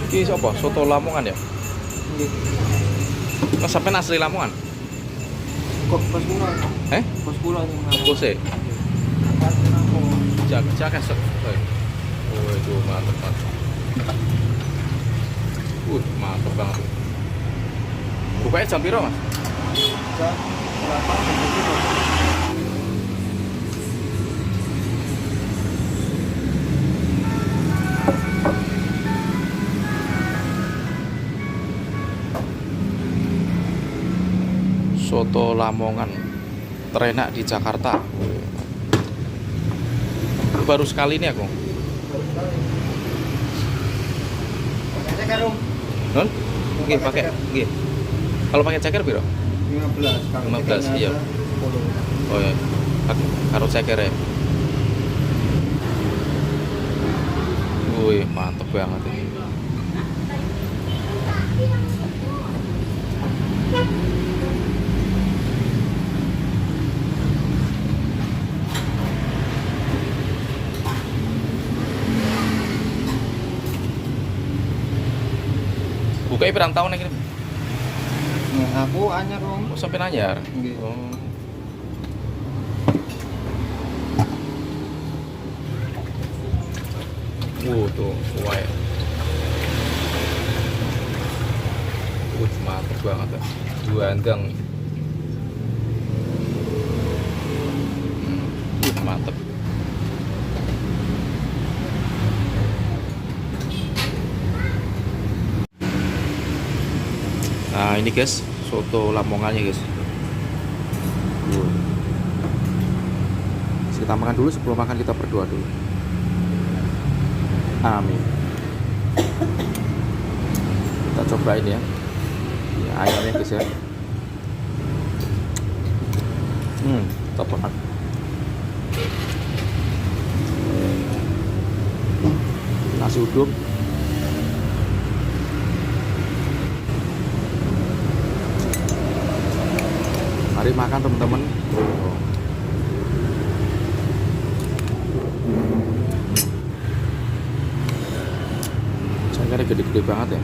Iki sapa? Soto Lamongan ya? Nggih. Mas sampean asli Lamongan? Kok bos kula? Bos kula sing ngomong. Kose. Nggih. Jaga sok. Oh, itu mantep banget. Mantep banget. Bukanya jam piro, Mas? Jam 8 jam 7. Soto Lamongan terenak di Jakarta. Baru sekali ini aku. Pakai karung Non? Nggih, pakai. Nggih. Kalau pakai ceker piro? 15 kalau 15, iya. 10. Oh ya. Karo ceker ya. Wih, mantep banget ini. Bukanya pirang tahun ini? Nah, aku anyar Om. Oh, sampai nanyar. Nggih. Oh. Tuh, wae. Mantep banget ya. Juandang. Mantep. Nah, ini guys, soto Lamongannya guys. Kita makan dulu, sebelum makan kita berdoa dulu. Amin. Kita cobain ya. Ya, ayamnya guys ya. Top banget. Nasi uduk. Mari makan teman-teman. Cekernya gede-gede banget ya.